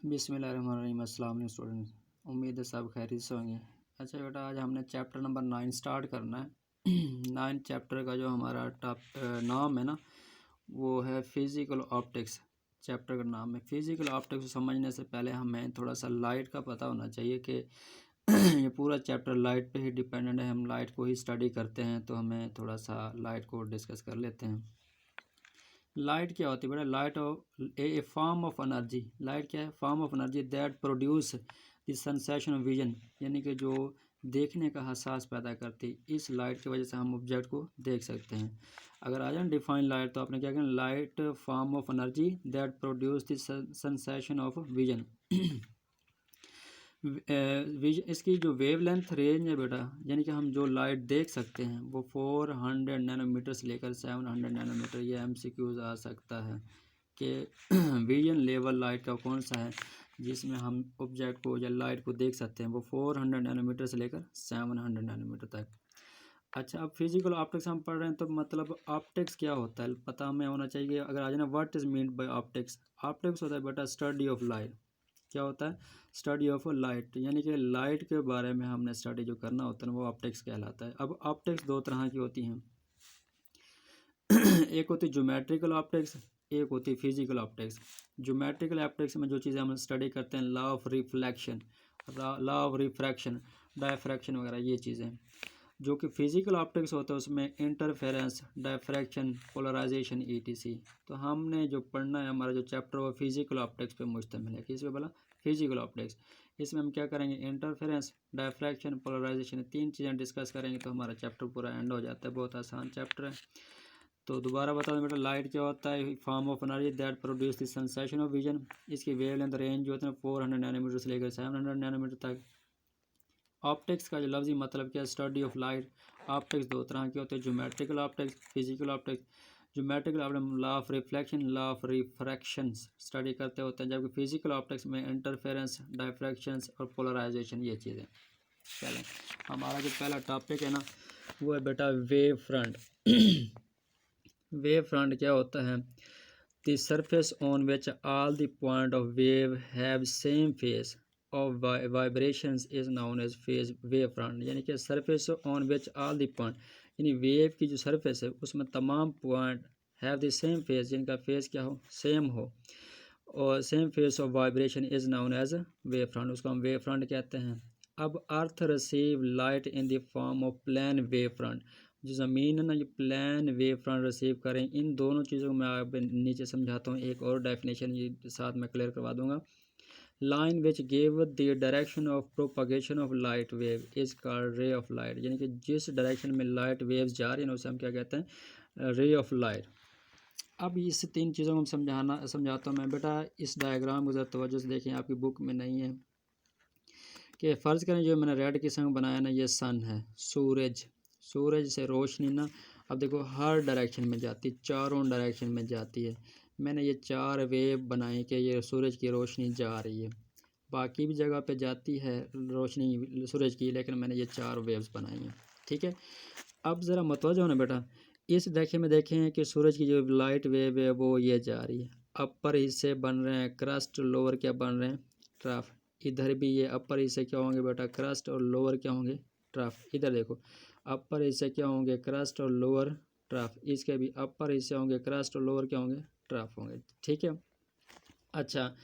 बिस्मिल्लाहिर्रहमानिर्रहीम। अस्सलाम वालेकुम स्टूडेंट्स, उम्मीद है सब खैरियत से होंगे। अच्छा बेटा, आज हमने चैप्टर नंबर 9 स्टार्ट करना है। 9 चैप्टर का जो हमारा नाम है ना, वो है फिज़िकल ऑप्टिक्स। चैप्टर का नाम है फिज़िकल ऑप्टिक्स। को समझने से पहले हमें थोड़ा सा लाइट का पता होना चाहिए कि ये पूरा चैप्टर लाइट पे ही डिपेंडेंट है। हम लाइट को ही स्टडी करते हैं, तो हमें थोड़ा सा लाइट को डिस्कस कर लेते हैं। लाइट क्या होती है बेटा? Light A form of energy. Light क्या है? Form of energy that produce the sensation of vision, यानी कि जो देखने का एहसास पैदा करती है। इस लाइट की वजह से हम ऑब्जेक्ट को देख सकते हैं। अगर आ जाए डिफाइन लाइट, तो आपने क्या कहना? Light form of energy that produce the sensation of vision. इसकी जो वेवलेंथ रेंज है बेटा, यानी कि हम जो लाइट देख सकते हैं वो 400 नैनोमीटर से लेकर 700 नैनोमीटर। ये MCQs आ सकता है कि विजन लेवल लाइट का कौन सा है जिसमें हम ऑब्जेक्ट को या लाइट को देख सकते हैं। वो 400 नैनोमीटर से लेकर 700 नैनोमीटर तक। अच्छा, अब फिजिकल ऑप्टिक्स हम पढ़ रहे हैं, तो मतलब ऑप्टिक्स क्या होता है पता हमें होना चाहिए। अगर आ जाए ना, what is mean by optics? Optics होता है बेटा स्टडी ऑफ लाइट। क्या होता है? स्टडी ऑफ लाइट, यानी कि लाइट के बारे में हमने स्टडी जो करना होता है वो ऑप्टिक्स कहलाता है। अब ऑप्टिक्स दो तरह की होती हैं। एक होती है ज्योमेट्रिकल ऑप्टिक्स, एक होती है फिजिकल ऑप्टिक्स। ज्योमेट्रिकल ऑप्टिक्स में जो चीज़ें हम स्टडी करते हैं, law of reflection, law of refraction, diffraction वगैरह, ये चीज़ें। जो कि फिजिकल ऑप्टिक्स होता है उसमें इंटरफेरेंस, डायफ्रैक्शन, पोलराइजेशन, ETC। तो हमने जो पढ़ना है, हमारा जो चैप्टर वो फिजिकल ऑप्टिक्स पे मुश्तमिल है। किस पे बोला? Physical optics. इसमें हम क्या करेंगे? इंटरफेरेंस, डायफ्रैक्शन, पोलराइजेशन, तीन चीज़ें डिस्कस करेंगे तो हमारा चैप्टर पूरा एंड हो जाता है। बहुत आसान चैप्टर है। तो दोबारा बता दें बेटा, लाइट क्या होता है? Form of energy that produce the sensation of vision. इसकी वेवलेंथ रेंज जो होती है 400 नैनोमीटर से लेकर 700 नैनोमीटर तक। ऑप्टिक्स का जो लफ्ज़ी मतलब क्या है? Study of light. ऑप्टिक्स दो तरह के होते हैं, geometrical optics, physical optics. Geometrical optics law of reflection, law of refraction study करते होते हैं, जबकि फिजिकल ऑप्टिक्स में इंटरफेरेंस, डायफ्रैक्शंस और पोलराइजेशन, ये चीज़ें। चलें, हमारा जो पहला टॉपिक है ना, वो है बेटा वेव फ्रंट। वेव फ्रंट क्या होता है? The surface on which all the point of wave have same phase of vibrations is known as phase wave front. यानी कि surface on which all the point, यानी वेव की जो surface है उसमें तमाम point have the same phase, जिनका phase क्या हो? सेम हो, और same phase of vibration is known as wave front. उसको हम वेव फ्रंट कहते हैं। अब earth receive light in the form of plane wave front. जो ज़मीन है ना, ये प्लेन वेव फ्रंट रिसीव करें। इन दोनों चीज़ों को मैं आप नीचे समझाता हूँ, एक और डेफिनेशन ये साथ में क्लियर करवा दूंगा। Line which give the direction of propagation of light wave is called ray of light. यानी कि जिस डायरेक्शन में लाइट वेव्स जा रही हैं उसे हम क्या कहते हैं? Ray of light. अब इस तीन चीज़ों को हम समझाता हूँ मैं बेटा। इस डायग्राम को ज़रा तवज्जो से देखें, आपकी बुक में नहीं है। कि फ़र्ज़ करें जो मैंने रेड किस्म बनाया ना, ये सन है, सूरज। सूरज से रोशनी ना, अब देखो हर डायरेक्शन में जाती है, चारों डायरेक्शन में जाती है। मैंने ये 4 वेव बनाई कि ये सूरज की रोशनी जा रही है। बाकी भी जगह पे जाती है रोशनी सूरज की, लेकिन मैंने ये 4 वेव्स बनाई हैं। ठीक है, अब ज़रा मतवज्जो हो ना बेटा। इस डायरेक्शन में देखें कि सूरज की जो लाइट वेव है वो ये जा रही है। अपर हिस्से बन रहे हैं क्रस्ट, लोअर क्या बन रहे हैं? ट्रफ। इधर भी ये अपर हिस्से क्या होंगे बेटा? क्रस्ट, और लोअर क्या होंगे? ट्रफ। इधर देखो, अपर हिस्से क्या होंगे? क्रस्ट और लोअर ट्रफ। इसके भी अपर हिस्से होंगे क्रस्ट और लोअर क्या होंगे? ट्रफ होंगे। ठीक है। अच्छा,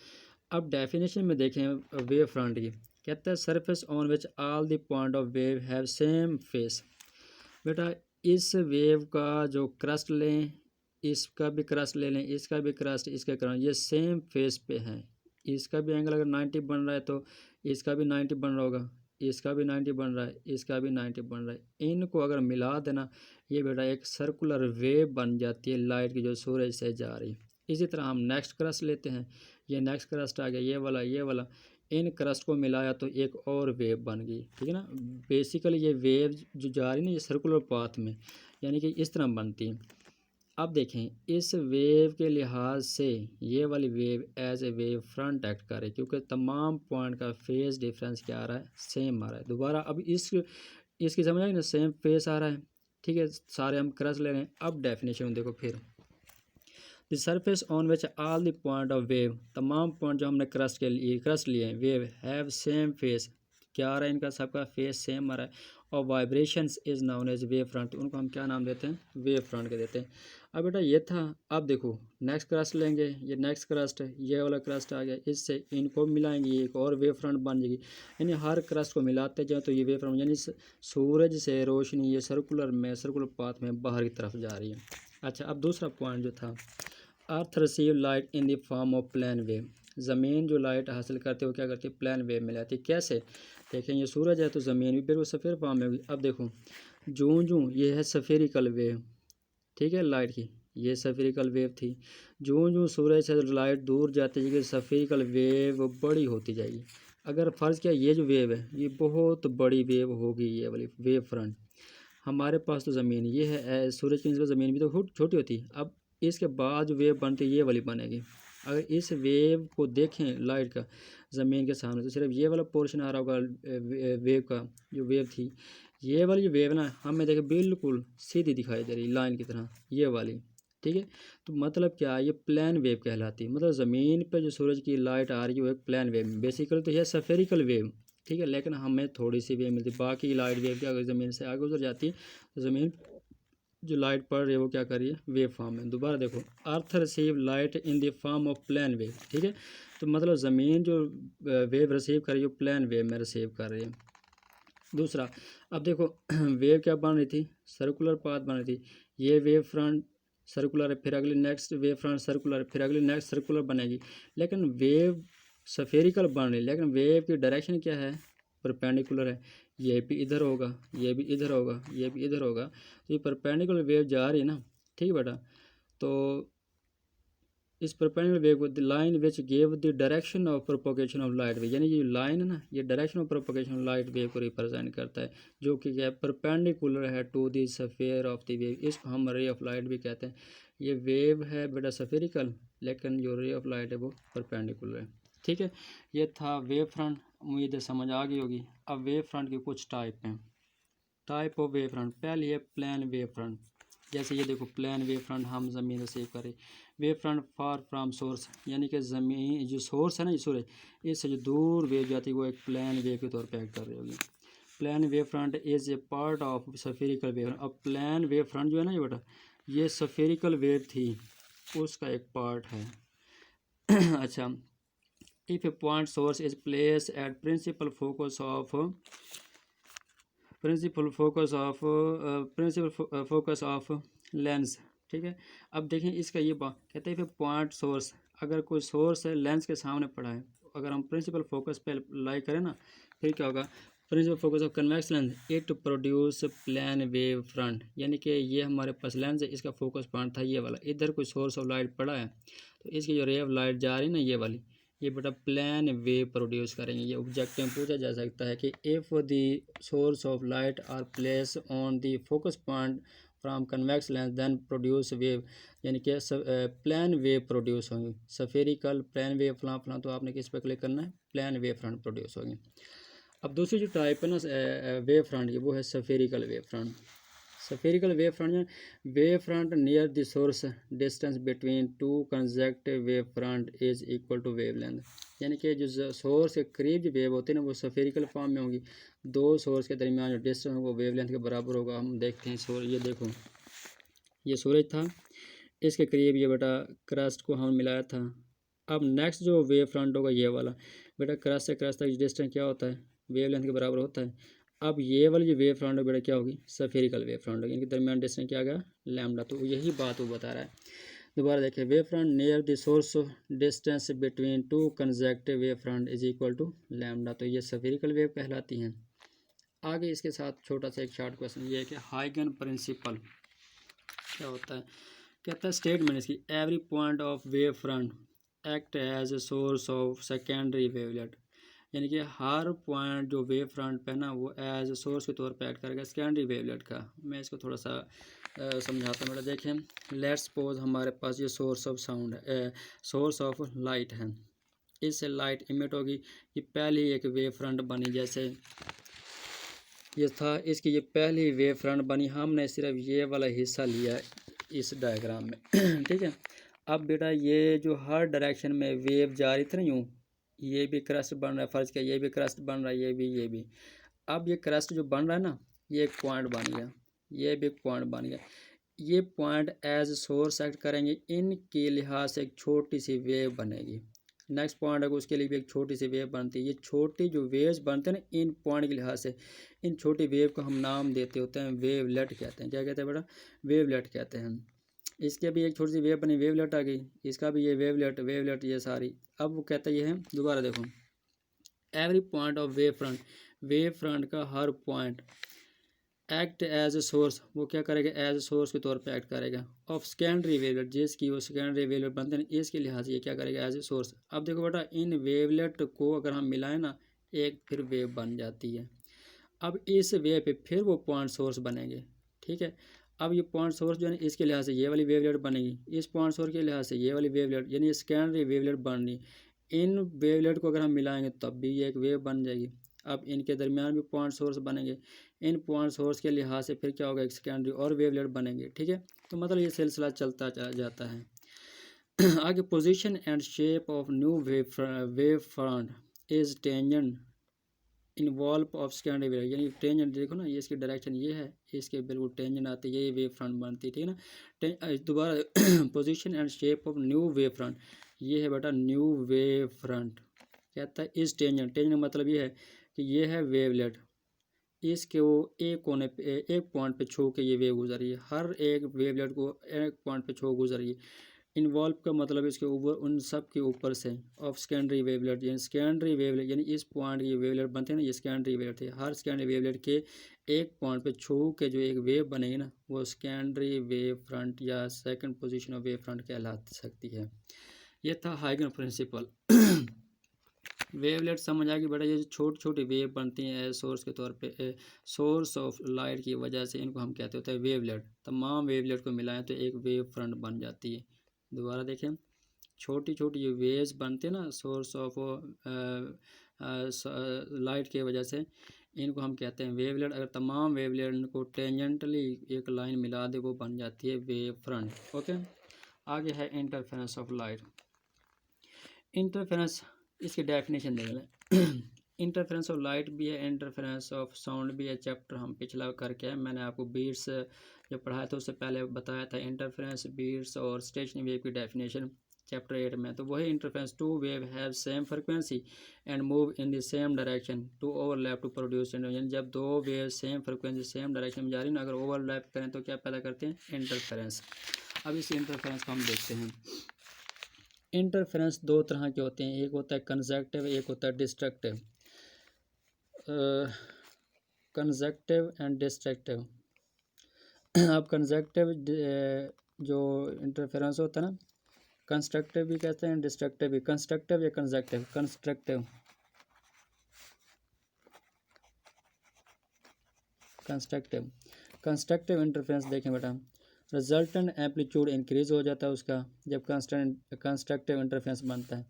अब डेफिनेशन में देखें वेव फ्रंट की। कहता है surface on which all the point of wave have same face. बेटा, इस वेव का जो क्रस्ट लें, इसका भी क्रस्ट ले लें, इसका भी क्रस्ट, इसका क्रस्ट, ये सेम फेस पे हैं। इसका भी एंगल अगर 90 बन रहा है तो इसका भी 90 बन रहा होगा, इसका भी 90 बन रहा है, इसका भी 90 बन रहा है। इनको अगर मिला देना, ये बेटा एक सर्कुलर वेव बन जाती है लाइट की जो सूरज से जा रही है। इसी तरह हम नेक्स्ट क्रस्ट लेते हैं, ये नेक्स्ट क्रस्ट आ गया, ये वाला। इन क्रस्ट को मिलाया तो एक और वेव बन गई। ठीक है ना। बेसिकली ये वेव जो जा रही है ना, ये सर्कुलर पाथ में, यानी कि इस तरह बनती है। अब देखें, इस वेव के लिहाज से ये वाली wave as a wave front act कर रही है, क्योंकि तमाम पॉइंट का फेस डिफरेंस क्या आ रहा है? सेम आ रहा है। दोबारा अब इसकी समझ आई ना, सेम फेस आ रहा है। ठीक है, सारे हम क्रस्ट ले रहे हैं। अब डेफिनेशन देखो फिर, the surface on which all the point of wave, तमाम पॉइंट जो हमने क्रस्ट लिए हैं वेव हैव सेम फेस, क्या आ रहा है इनका सबका फेस सेम आ रहा है, और vibrations is known as wave front, उनको हम क्या नाम देते हैं वेव फ्रंट के देते हैं। अब बेटा ये था, अब देखो नेक्स्ट क्रस्ट लेंगे, ये नेक्स्ट क्रस्ट है, ये वाला क्रस्ट आ गया, इससे इनको मिलाएंगे एक और वेव फ्रंट बन जाएगी, यानी हर क्रस्ट को मिलाते जाए तो ये वेव फ्रंट, यानी सूरज से रोशनी ये सर्कुलर पाथ में बाहर की तरफ जा रही है। अच्छा, अब दूसरा पॉइंट जो था, earth receive light in the form of plane wave, ज़मीन जो लाइट हासिल करते हो क्या करती है प्लेन वेव में लाती है। कैसे देखें, ये सूरज है तो ज़मीन भी बिल्कुल सफ़ेद फॉर्म में होगी। अब देखो जूं ये है सफेरिकल वेव, ठीक है लाइट की, ये सफेरिकल वेव थी, जूं सूरज से लाइट दूर जाती जाएगी सफेरिकल वेव बड़ी होती जाएगी। अगर फ़र्ज़ किया ये जो वेव है ये बहुत बड़ी वेव होगी, ये वाली वेव फ्रंट, हमारे पास तो ज़मीन ये है, सूरज की निस्बत ज़मीन भी तो छोटी होती है। अब इसके बाद जो वेव बनती है ये वाली बनेगी। अगर इस वेव को देखें लाइट का ज़मीन के सामने तो सिर्फ ये वाला पोर्शन आ रहा होगा वेव का, जो वेव थी ये वाली जो वेव ना हमें देखें बिल्कुल सीधी दिखाई दे रही लाइन की तरह, ये वाली, ठीक है। तो मतलब क्या, ये प्लेन वेव कहलाती है, मतलब ज़मीन पर जो सूरज की लाइट आ रही है वो एक प्लेन वेव, बेसिकली तो यह सफेरिकल वेव, ठीक है, लेकिन हमें थोड़ी सी वेव मिलती है। बाकी लाइट वेव क्या अगर ज़मीन से आगे गुजर जाती है तो ज़मीन जो लाइट पड़ रही है वो क्या कर रही है वेव फॉर्म में। दोबारा देखो, earth receive light in the form of plane wave, ठीक है, तो मतलब ज़मीन जो वेव रिसीव कर रही है प्लेन वेव में रिसीव कर रही है। दूसरा, अब देखो वेव क्या बन रही थी, सर्कुलर पाथ बन रही थी, ये वेव फ्रंट सर्कुलर है, फिर अगली नेक्स्ट वेव फ्रंट सर्कुलर, फिर अगली नेक्स्ट सर्कुलर बनेगी, लेकिन वेव सफेरिकल बन रही है, लेकिन वेव की डायरेक्शन क्या है परपेंडिकुलर है, ये भी इधर होगा, ये भी इधर होगा, ये भी इधर होगा, तो ये परपेंडिकुलर वेव जा रही है ना, ठीक है बेटा। तो इस परपेंडिकुलर वेव को the line which gave the direction of propagation of light wave, यानी ये लाइन है ना ये direction of propagation of light wave को रिप्रेजेंट करता है, जो कि क्या है परपेंडिकुलर है to the sphere of the wave, इसको हम रे ऑफ लाइट भी कहते हैं। ये वेव है बेटा सफेरिकल, लेकिन जो रे ऑफ लाइट है वो परपेंडिकुलर है, ठीक है। ये था वेव फ्रंट, उम्मीद है समझ आ गई होगी। अब वेव फ्रंट के कुछ टाइप हैं, टाइप ऑफ वेव फ्रंट, पहले है प्लेन वेव फ्रंट, जैसे ये देखो प्लेन वेव फ्रंट हम ज़मीन रिसीव करें, wave front far from source, यानी कि ज़मीन जो सोर्स है ना ये सूरज, इससे जो दूर वेव जाती है वो एक प्लेन वेव के तौर पे एक्ट कर रही होगी। Plane wave front is a part of spherical wave, अब प्लेन वेव फ्रंट जो है ना ये बेटा ये सफेरिकल वेव थी उसका एक पार्ट है। अच्छा, if a point source is place at principal focus of lens, ठीक है। अब देखें इसका ये बात कहते हैं फिर पॉइंट सोर्स, अगर कोई सोर्स है लेंस के सामने पड़ा है, अगर हम प्रिंसिपल फोकस पे लाई करें ना फिर क्या होगा, principal focus of convex lens it produce plane wave front, यानी कि ये हमारे पास लेंस है इसका फोकस पॉइंट था ये वाला, इधर कोई सोर्स ऑफ लाइट पड़ा है तो इसकी जो रे ऑफ लाइट जा रही है ना ये वाली, ये बेटा प्लेन वेव प्रोड्यूस करेंगे। ये ऑब्जेक्टिव में पूछा जा सकता है कि if the source of light are place on the focus point from convex lens then produce wave, यानी कि प्लेन वेव प्रोड्यूस होंगी, सफेरिकल प्लेन वेव फलां फलां, तो आपने किस पर क्लिक करना है प्लेन वेव फ्रंट प्रोड्यूस होगी। अब दूसरी जो टाइप है ना वेव फ्रंट की वो है spherical wave front. Spherical wave front near the source distance between two consecutive wave front is equal to wave length, यानी कि जो सोर्स के करीब जो वेव होती है ना वो सफेरिकल फॉर्म में होंगी, दो सोर्स के दरमियान जो डिस्टेंस वो वेव लेंथ के बराबर होगा। हम देखते हैं ये देखो ये सूरज था, इसके करीब ये बेटा क्रस्ट को हम मिलाया था। अब नेक्स्ट जो वेव फ्रंट होगा ये वाला बेटा क्रस्ट से क्रस्ट तक डिस्टेंस क्या होता है वेव लेंथ के बराबर होता है। अब ये वाली जो वेव फ्रंट है बेटा क्या होगी सफेरिकल वेव फ्रंट होगी, इनके दरमियान डिस्टेंस क्या आ गया लैम्डा, तो यही बात वो बता रहा है। दोबारा देखिए wave front near the source distance between two consecutive wave front is equal to lambda, तो ये सफेरिकल वेव कहलाती हैं। आगे इसके साथ छोटा सा एक शॉर्ट क्वेश्चन ये है कि हाइगन प्रिंसिपल क्या होता है। कहता है स्टेटमेंट इसकी every point of wave front act as a source of secondary wavelet, यानी कि हर पॉइंट जो वेव फ्रंट पे ना वो एज ए सोर्स के तौर पे एक्ट करेगा सेकेंडरी वेवलेट का। मैं इसको थोड़ा सा समझाता हूँ बेटा। देखें लेट्स सपोज हमारे पास ये सोर्स ऑफ साउंड है, सोर्स ऑफ लाइट है, इससे लाइट इमिट होगी, ये पहली एक वेव फ्रंट बनी, जैसे ये था इसकी ये पहली वेव फ्रंट बनी, हमने सिर्फ ये वाला हिस्सा लिया इस डायग्राम में ठीक है। अब बेटा ये जो हर डायरेक्शन में वेव जा रही थी ना यूँ, ये भी क्रस्ट बन रहा है, फर्ज किया ये भी क्रस्ट बन रहा है, ये भी। अब ये क्रस्ट जो बन रहा है ना, ये एक पॉइंट बन गया, ये भी एक पॉइंट बन गया। ये पॉइंट एज सोर्स एक्ट करेंगे, इनके लिहाज से एक छोटी सी वेव बनेगी। नेक्स्ट पॉइंट है उसके लिए भी एक छोटी सी वेव बनती है। ये छोटी जो वेव्स बनते हैं ना इन पॉइंट के लिहाज से, इन छोटी वेव को हम नाम देते होते हैं वेवलेट कहते हैं। क्या कहते हैं बेटा? वेवलेट कहते हैं। इसके भी एक छोटी सी वेव बनी, वेवलेट आ गई, इसका भी ये वेवलेट ये सारी। अब वो कहता ये है, दोबारा देखो, every point of wave front का हर point act as a source, वो क्या करेगा? एज ए सोर्स के तौर पे एक्ट करेगा ऑफ सेकेंडरी वेवलेट, जिसकी वो सेकेंडरी वेवलेट बनते हैं इसके लिहाज से ये क्या करेगा? As a source. अब देखो बेटा, इन वेवलेट को अगर हम मिलाएं ना, एक फिर वेव बन जाती है। अब इस वेव पे फिर वो पॉइंट सोर्स बनेंगे, ठीक है। अब ये पॉइंट सोर्स जो है इसके लिहाज से ये वाली वेवलेट बनेगी, इस पॉइंट सोर्स के लिहाज से ये वाली वेवलेट, यानी ये सेकेंडरी वेवलेट बन रही। इन वेवलेट को अगर हम मिलाएंगे तब भी ये एक वेव बन जाएगी। अब इनके दरमियान भी पॉइंट सोर्स बनेंगे, इन पॉइंट सोर्स के लिहाज से फिर क्या होगा? एक सेकेंडरी और वेवलेट बनेंगे, ठीक है। तो मतलब ये सिलसिला चलता जाता है। आगे, position and shape of new wave front is tangent involve of secondary wave, यानी टेंजेंट देखो ना, ये इसकी डायरेक्शन ये है, इसके बिल्कुल टेंजेंट आती है, ये वेव फ्रंट बनती है, ठीक है ना। दोबारा, position and shape of new wave front, ये है बेटा न्यू वेव फ्रंट। कहता है इस टेंजेंट मतलब ये है कि ये है वेवलेट, इसके वो एक कोने पे एक पॉइंट पे छू के ये वेव गुजर रही है, हर एक वेवलेट को एक पॉइंट पे छू गुजर रही है। इन्वॉल्व का मतलब इसके ऊपर, उन सब के ऊपर से, ऑफ सेकेंडरी वेवलेट, यानी सेकेंडरी वेवलेट, यानी इस पॉइंट की वेवलेट बनते हैं ना, ये सेकेंडरी वेवलेट थे। हर सेकेंडरी वेवलेट के एक पॉइंट पे छू के जो एक वेव बनेगी ना, वो सेकेंडरी वेव फ्रंट या second position of wave front कहला सकती है। ये था हाइगन प्रिंसिपल। वेवलेट समझ आ गई बेटा, ये छोटी छोटी वेव बनती हैं सोर्स के तौर पे, सोर्स ऑफ लाइट की वजह से इनको हम कहते होते हैं वेवलेट। तमाम वेवलेट को मिलाएं तो एक वेव फ्रंट बन जाती है। दोबारा देखें, छोटी छोटी जो वेव्स बनते हैं ना सोर्स ऑफ लाइट की वजह से, इनको हम कहते हैं वेवलेट। अगर तमाम वेवलेट को टेंजेंटली एक लाइन मिला दे, वो बन जाती है वेव फ्रंट। ओके, आगे है इंटरफेरेंस ऑफ लाइट। इंटरफेरेंस, इसकी डेफिनेशन देख लें। इंटरफेरेंस ऑफ लाइट भी है, इंटरफेरेंस ऑफ साउंड भी है। चैप्टर हम पिछला करके है, मैंने आपको बीट्स जो पढ़ाया था उससे पहले बताया था इंटरफेरेंस, बीट्स और स्टेशनरी वेव की डेफिनेशन चैप्टर 8 में। तो वही interference, two wave have same frequency and move in the same direction to overlap to produce, यानी जब दो wave same frequency same direction में जा रही ना, अगर ओवरलैप करें तो क्या पैदा करते हैं? इंटरफेरेंस। अब इस इंटरफेरेंस को हम देखते हैं। इंटरफेरेंस दो तरह के होते हैं, एक होता है कंजक्टिव, एक होता है डिस्ट्रक्टिव। Conjunctive and destructive. अब कंजक्टिव जो इंटरफेरेंस होता है ना, कंस्ट्रक्टिव भी कहते हैं, डिस्ट्रक्टिव भी। कंस्ट्रक्टिव या conjunctive? Constructive, constructive. Constructive interference देखें बेटा, रिजल्टेंट एम्पलीट्यूड इंक्रीज हो जाता है उसका जब कंस्ट्रक्टिव इंटरफेरेंस बनता है।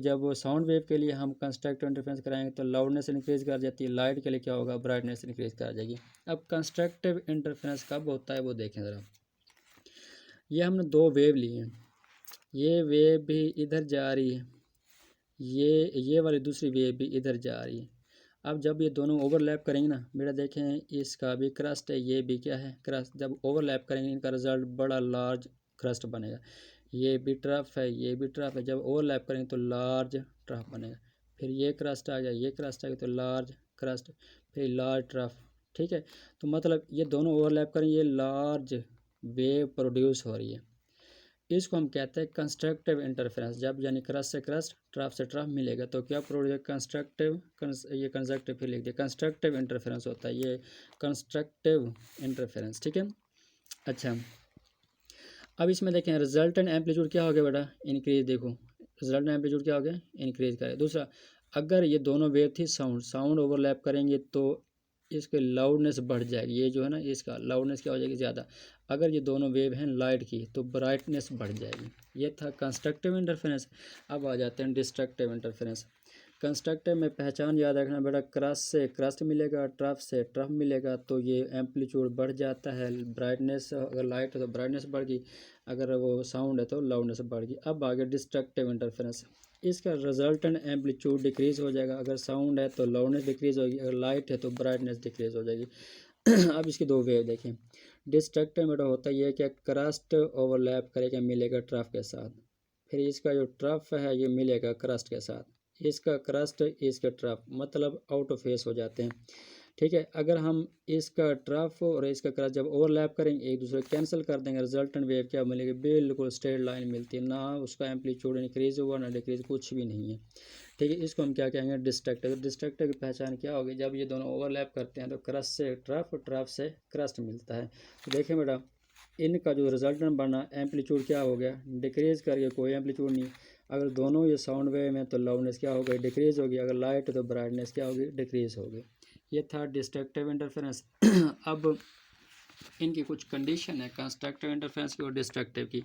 जब साउंड वेव के लिए हम कंस्ट्रक्टिव इंटरफेरेंस कराएंगे तो लाउडनेस इंक्रीज कर जाती है, लाइट के लिए क्या होगा? ब्राइटनेस इंक्रीज कर जाएगी। अब कंस्ट्रक्टिव इंटरफेरेंस कब होता है वो देखें ज़रा। ये हमने दो वेव ली हैं, ये वेव भी इधर जा रही है, ये वाली दूसरी वेव भी इधर जा रही है। अब जब ये दोनों ओवरलैप करेंगे ना बेटा, देखें इसका भी क्रस्ट है, ये भी क्या है? क्रस्ट। जब ओवरलैप करेंगे इनका रिजल्ट बड़ा लार्ज क्रस्ट बनेगा। ये भी ट्रफ है, ये भी ट्रफ है, जब ओवरलैप करेंगे तो लार्ज ट्रफ बनेगा। फिर ये क्रस्ट आ गया, ये क्रस्ट आ गया तो लार्ज क्रस्ट, फिर लार्ज ट्रफ, ठीक है। तो मतलब ये दोनों ओवरलैप करेंगे, ये लार्ज वेव प्रोड्यूस हो रही है। इसको हम कहते हैं कंस्ट्रक्टिव इंटरफेरेंस। जब यानी क्रस्ट से क्रस्ट, ट्रफ से ट्रफ मिलेगा तो क्या प्रोड्यूस? कंस्ट्रक्टिव। ये कंजक्टिव फिर लिख दिया, कंस्ट्रक्टिव इंटरफेरेंस होता है ये, कंस्ट्रक्टिव इंटरफेरेंस, ठीक है। अच्छा, अब इसमें देखें रिजल्टेंट एम्पलीट्यूड क्या हो गया बेटा? इंक्रीज। देखो रिजल्टेंट एम्पलीट्यूड क्या हो गया? इंक्रीज करें। दूसरा, अगर ये दोनों वेव थी साउंड ओवरलैप करेंगे तो इसके लाउडनेस बढ़ जाएगी, ये जो है ना इसका लाउडनेस क्या हो जाएगी? ज़्यादा। अगर ये दोनों वेव हैं लाइट की तो ब्राइटनेस बढ़ जाएगी। ये था कंस्ट्रक्टिव इंटरफेरेंस। अब आ जाते हैं डिस्ट्रक्टिव इंटरफेरेंस। कंस्ट्रक्टर में पहचान याद रखना बेटा, क्रस्ट से क्रस्ट मिलेगा, ट्रफ से ट्रफ मिलेगा, तो ये एम्पलीट्यूड बढ़ जाता है। ब्राइटनेस अगर लाइट है तो ब्राइटनेस बढ़ गई, अगर वो साउंड है तो लाउडनेस बढ़ गई। अब आगे डिस्ट्रक्टिव इंटरफेरेंस, इसका रिजल्टेंट एम्पलीट्यूड डिक्रीज हो जाएगा। अगर साउंड है तो लाउडनेस डिक्रीज होगी, अगर लाइट है तो ब्राइटनेस डिक्रीज हो जाएगी। अब इसकी दो वेव देखें। डिस्ट्रक्टिव में होता है कि क्रस्ट ओवरलैप करेगा, मिलेगा ट्रफ के साथ, फिर इसका जो ट्रफ है ये मिलेगा क्रस्ट के साथ, इसका क्रस्ट इसका ट्रफ, मतलब आउट ऑफ फेस हो जाते हैं। ठीक है, अगर हम इसका ट्रफ और इसका क्रस्ट जब ओवरलैप करेंगे, एक दूसरे कैंसिल कर देंगे, रिजल्टेंट वेव क्या मिलेगी, बिल्कुल स्ट्रेट लाइन मिलती है, ना उसका एम्पलीट्यूड इंक्रीज हुआ ना डिक्रीज, कुछ भी नहीं है। ठीक है, इसको हम क्या कहेंगे, डिस्ट्रक्टिव। डिस्ट्रक्टिव की पहचान क्या होगी, जब ये दोनों ओवरलैप करते हैं तो क्रस्ट से ट्रफ, ट्रफ से क्रस्ट मिलता है। तो देखें बेटा, इनका जो रिजल्टेंट बना एम्पलीट्यूड क्या हो गया, डिक्रीज करके, कोई एम्पलीट्यूड नहीं। अगर दोनों ये साउंड वेव में तो लाउडनेस क्या हो गई, डिक्रीज होगी, अगर लाइट है तो ब्राइटनेस क्या होगी, डिक्रीज होगी। ये था डिस्ट्रक्टिव इंटरफेरेंस। अब इनकी कुछ कंडीशन है कंस्ट्रक्टिव इंटरफेरेंस की और डिस्ट्रक्टिव की।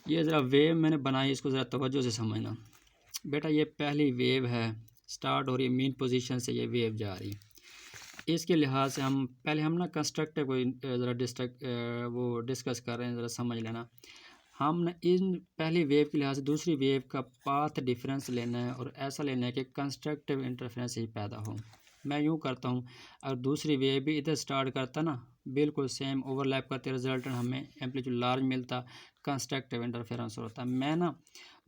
ये ज़रा वेव मैंने बनाई, इसको ज़रा तवज्जो से समझना बेटा। ये पहली वेव है, स्टार्ट हो रही है मीन पोजीशन से, ये वेव जा रही है। इसके लिहाज से हम पहले ना कंस्ट्रक्टिव को ज़रा वो डिस्कस कर रहे हैं, ज़रा समझ लेना। हम ना इन पहली वेव के लिहाज से दूसरी वेव का पाथ डिफरेंस लेना है और ऐसा लेना है कि कंस्ट्रक्टिव इंटरफेरेंस ही पैदा हो। मैं यूँ करता हूँ, अगर दूसरी वेव भी इधर स्टार्ट करता ना, बिल्कुल सेम ओवरलैप करते, रिजल्टेंट हमें एम्पलीट्यूड लार्ज मिलता, कंस्ट्रक्टिव इंटरफेरेंस होता। मैं ना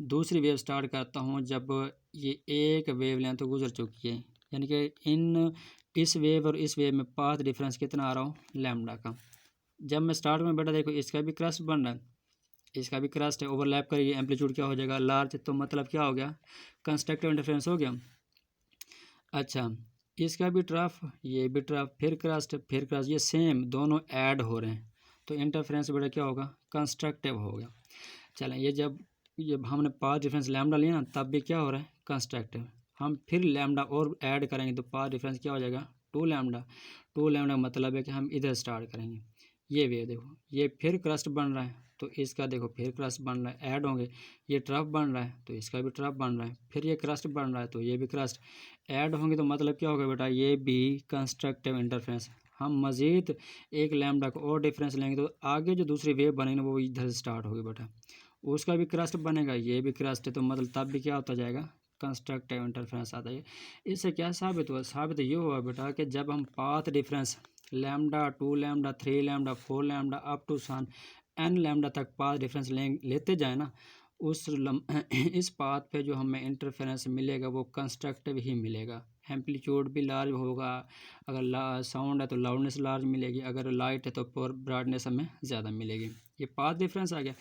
दूसरी वेव स्टार्ट करता हूँ जब ये एक वेव लेंथ तो गुजर चुकी है, यानी कि इस वेव और इस वेव में पाथ डिफरेंस कितना आ रहा हो, लैम्डा का। जब मैं स्टार्ट में बेटा देखो, इसका भी क्रस्ट बन रहा है, इसका भी क्रस्ट है, ओवरलैप करेगी, एम्पलीट्यूड क्या हो जाएगा, लार्ज, तो मतलब क्या हो गया, कंस्ट्रक्टिव इंटरफेरेंस हो गया। अच्छा, इसका भी ट्रफ, ये भी ट्रफ, फिर क्रस्ट, फिर क्रस्ट, ये सेम दोनों ऐड हो रहे हैं, तो इंटरफेरेंस बेटा क्या होगा, कंस्ट्रक्टिव हो गया। चलें, ये जब हमने पाथ डिफरेंस लैम्डा लिया ना, तब भी क्या हो रहा है, कंस्ट्रक्टिव। हम फिर लैम्डा और ऐड करेंगे तो पाथ डिफरेंस क्या हो जाएगा, 2 लैम्डा। 2 लैम्डा मतलब है कि हम इधर स्टार्ट करेंगे। ये वेव देखो, ये फिर क्रस्ट बन रहा है, तो इसका देखो फिर क्रस्ट बन रहा है, ऐड होंगे। ये ट्रफ बन रहा है तो इसका भी ट्रफ बन रहा है, फिर ये क्रस्ट बन रहा है तो ये भी क्रस्ट ऐड होंगे, तो मतलब क्या होगा बेटा, ये भी कंस्ट्रक्टिव इंटरफेरेंस। हम मज़ीद एक लैम्डा को और डिफरेंस लेंगे तो आगे जो दूसरी वेव बनेगी वो इधर से स्टार्ट होगी बेटा, उसका भी क्रस्ट बनेगा, ये भी क्रस्ट है, तो मतलब तब भी क्या होता जाएगा, कंस्ट्रक्टिव इंटरफेरेंस आता है। इससे क्या साबित हुआ, साबित ये हुआ बेटा कि जब हम path difference lambda, 2 lambda, 3 lambda, 4 lambda up to sun n lambda तक पाथ डिफरेंस लेते जाए ना, इस पाथ पे जो हमें इंटरफेरेंस मिलेगा वो कंस्ट्रक्टिव ही मिलेगा। एम्पलीट्यूड भी लार्ज होगा, अगर साउंड है तो लाउडनेस लार्ज मिलेगी, अगर लाइट है तो ब्राइटनेस हमें ज़्यादा मिलेगी। ये पाथ डिफरेंस आ गया।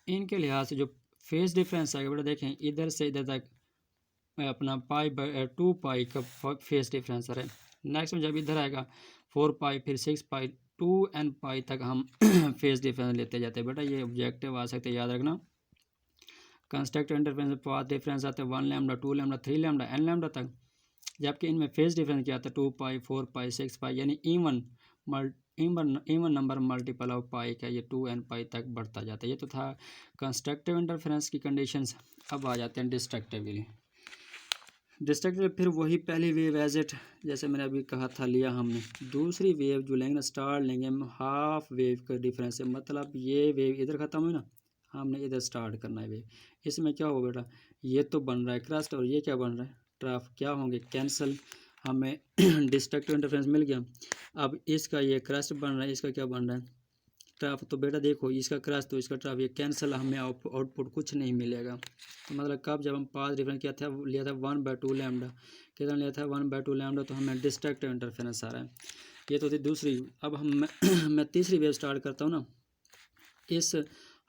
इनके लिहाज से जो फेस डिफरेंस आएगा बेटा, देखें इधर से इधर तक अपना टू पाई का फेस डिफरेंस है। नेक्स्ट में जब इधर आएगा 4 पाई, फिर 6 पाई, 2n पाई तक हम फेस डिफरेंस लेते जाते हैं बेटा। ये ऑब्जेक्टिव आ सकते हैं, याद रखना। कंस्ट्रक्टिव इंटरफेरेंस पाथ डिफरेंस आते हैं 1 lambda, 2 lambda, 3 lambda, n lambda तक, जबकि इनमें फेस डिफरेंस क्या आता है, 2 पाई, 4 पाई, 6 पाई, यानी इवन नंबर मल्टीपल ऑफ पाई का ये 2n पाई तक बढ़ता जाता है। ये तो था कंस्ट्रक्टिव इंटरफेरेंस की कंडीशंस। अब आ जाते हैं डिस्ट्रक्टिव के लिए। डिस्ट्रक्टिव फिर वही पहली वेव एज इट, जैसे मैंने अभी कहा था, लिया हमने। दूसरी वेव जो लेंगे ना, स्टार लेंगे हम, हाफ वेव का डिफरेंस है, मतलब ये वेव इधर ख़त्म हुई ना, हमने इधर स्टार्ट करना है वेव। इसमें क्या होगा बेटा, ये तो बन रहा है क्रस्ट और ये क्या बन रहा है, ट्रफ, क्या होंगे, कैंसल। हमें डिस्ट्रक्टिव इंटरफेरेंस मिल गया। अब इसका ये क्रस्ट बन रहा है, इसका क्या बन रहा है, ट्रफ। तो बेटा देखो, इसका क्रस्ट तो इसका ट्रफ, ये कैंसल, हमें आउटपुट कुछ नहीं मिलेगा। तो मतलब कब, जब हम पाथ डिफरेंस किया था, लिया था 1/2 लैम्डा, कितना लिया था, 1/2 लैम्डा, तो हमें डिस्ट्रक्टिव इंटरफेरेंस आ रहा है। ये तो थी दूसरी। अब मैं तीसरी वेव स्टार्ट करता हूँ ना, इस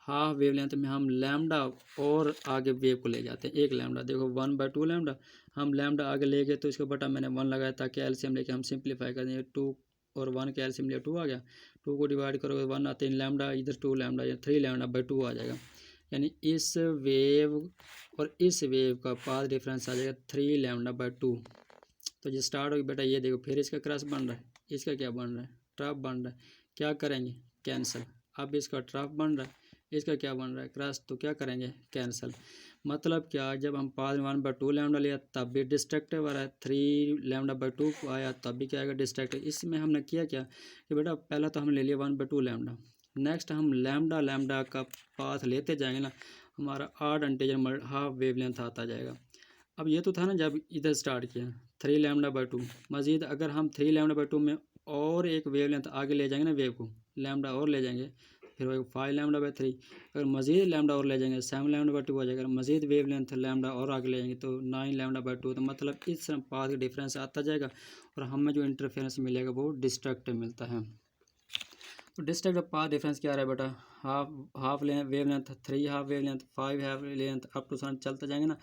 हाफ वेव लेंथ में हम लैम्डा और आगे वेव को ले जाते हैं, 1 लैम्डा। देखो 1/2 लैम्डा, हम लैम्डा आगे ले गए तो इसको बटा मैंने 1 लगाया, ताकि एलसीएम लेके हम सिंप्लीफाई कर देंगे। 2 और 1 के एलसीएम लिया 2 आ गया, 2 को डिवाइड करोगे 1 आते हैं, लैम्डा इधर 2 लैम्डा या 3 लैम्डा/2 आ जाएगा। यानी इस वेव और इस वेव का पाथ डिफरेंस आ जाएगा 3 लैम्डा/2। तो जो स्टार्ट होगी बेटा, ये देखो फिर इसका क्रॉस बन रहा है, इसका क्या बन रहा है, ट्रफ बन रहा है, क्या करेंगे, कैंसिल। अब इसका ट्रफ बन रहा है, इसका क्या बन रहा है क्रॉस, तो क्या करेंगे कैंसिल। मतलब क्या, जब हम पास 1/2 लैम्डा लिया तब भी डिस्ट्रक्टिव आ रहा है, 3 λ/2 आया तब भी क्या आएगा डिस्ट्रक्टिव। इसमें हमने किया क्या कि बेटा पहला तो हमने ले लिया 1/2 लैम्डा, नेक्स्ट हम लैम्डा लैम्डा का पाथ लेते जाएंगे ना, हमारा आड इंटीजर हाफ वेवलेंथ आता जाएगा। अब ये तो था ना जब इधर स्टार्ट किया 3 λ/2, मज़ीद अगर हम 3 λ/2 में और एक वेवलेंथ आगे ले जाएंगे ना वेव को, लैम्डा और ले जाएंगे, फिर वो 5 λ/3, अगर मज़ीद लैम्डा और ले जाएंगे 7 λ/2 आ जाएगा, अगर मज़ीद वेवलेंथ लैम्डा और आगे ले जाएंगे तो 9 λ/2। तो मतलब इस पाथ का डिफरेंस आता जाएगा और हमें जो इंटरफेरेंस मिलेगा वो डिस्ट्रक्टिव मिलता है। तो डिस्ट्रक्टिव पाथ डिफरेंस क्या आ रहा है बेटा, half wavelength, 3 half wavelength, 5 half wavelength, up to चलते जाएंगे ना,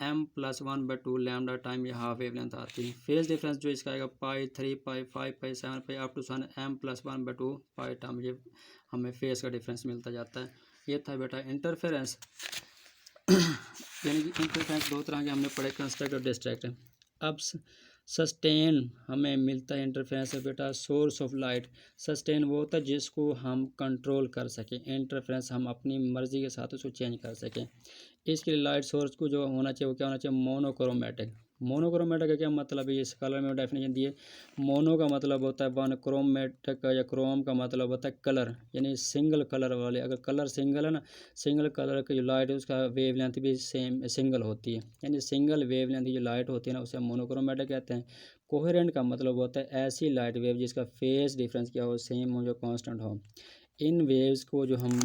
m+1/2 लैम्डा टाइम ये हाफ वेवलेंथ आती है। फेज डिफरेंस जो इसका आएगा pi 3 pi 5 pi 7 pi up to m+1/2 pi time, ये हमें फेज का डिफरेंस मिलता जाता है। ये था बेटा इंटरफेरेंस। यानी कि इंटरफेरेंस दो तरह के हमने पढ़े, कंस्ट्रक्ट और डिस्ट्रक्ट। अब सस्टेन हमें मिलता है इंटरफेरेंस से बेटा सोर्स ऑफ लाइट। सस्टेन वो होता है जिसको हम कंट्रोल कर सकें, इंटरफेरेंस हम अपनी मर्ज़ी के साथ उसको चेंज कर सकें। इसके लिए लाइट सोर्स को जो होना चाहिए वो क्या होना चाहिए, मोनोक्रोमेटिक। मोनोक्रोमेटिक का क्या मतलब है, इस कलर में डेफिनेशन दिए। मोनो का मतलब होता है वन, क्रोमेटिक या क्रोम का मतलब होता है कलर, यानी सिंगल कलर वाले। अगर कलर सिंगल है ना, सिंगल कलर की जो लाइट है उसका वेवलेंथ भी सेम सिंगल होती है, यानी सिंगल वेवलेंथ की जो लाइट होती है ना उसे मोनोक्रोमेटिक कहते हैं। कोहेरेंट का मतलब होता है ऐसी लाइट वेव जिसका फेज डिफरेंस क्या हो, सेम हो, जो कांस्टेंट हो। इन वेव्स को जो हम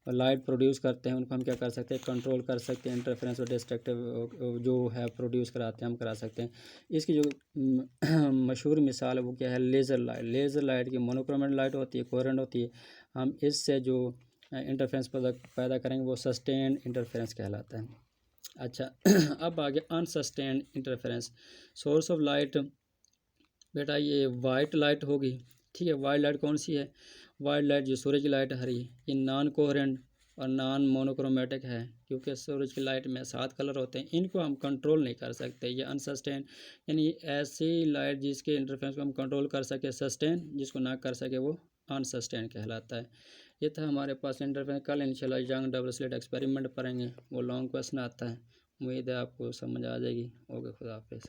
लाइट प्रोड्यूस करते हैं उनको हम क्या कर सकते हैं, कंट्रोल कर सकते हैं। इंटरफेरेंस और डिस्ट्रक्टिव जो है प्रोड्यूस कराते हैं हम करा सकते हैं। इसकी जो मशहूर मिसाल है वो क्या है, लेज़र लाइट। लेज़र लाइट की मोनोक्रोमेटिक लाइट होती है, कोहेरेंट होती है। हम इससे जो इंटरफेरेंस पैदा करेंगे वो सस्टेन्ड इंटरफेरेंस कहलाता है। अच्छा अब आगे अनसस्टेन्ड इंटरफेरेंस। सोर्स ऑफ लाइट बेटा ये वाइट लाइट होगी, ठीक है। वाइट लाइट कौन सी है, वाइट लाइट जो सूरज की लाइट हरी, ये नॉन कोहेरेंट और नॉन मोनोक्रोमेटिक है, क्योंकि सूरज की लाइट में 7 कलर होते हैं, इनको हम कंट्रोल नहीं कर सकते। ये अनसस्टेन, यानी ऐसी लाइट जिसके इंटरफेरेंस को हम कंट्रोल कर सके सस्टेन, जिसको ना कर सके वो अनसस्टेन कहलाता है। ये था हमारे पास इंटरफेरेंस। कल इंशाल्लाह यंग डबल स्लिट एक्सपेरिमेंट पढ़ेंगे, वो लॉन्ग क्वेश्चन आता है। उम्मीद है आपको समझ आ जाएगी। ओके, खुदा हाफिज़।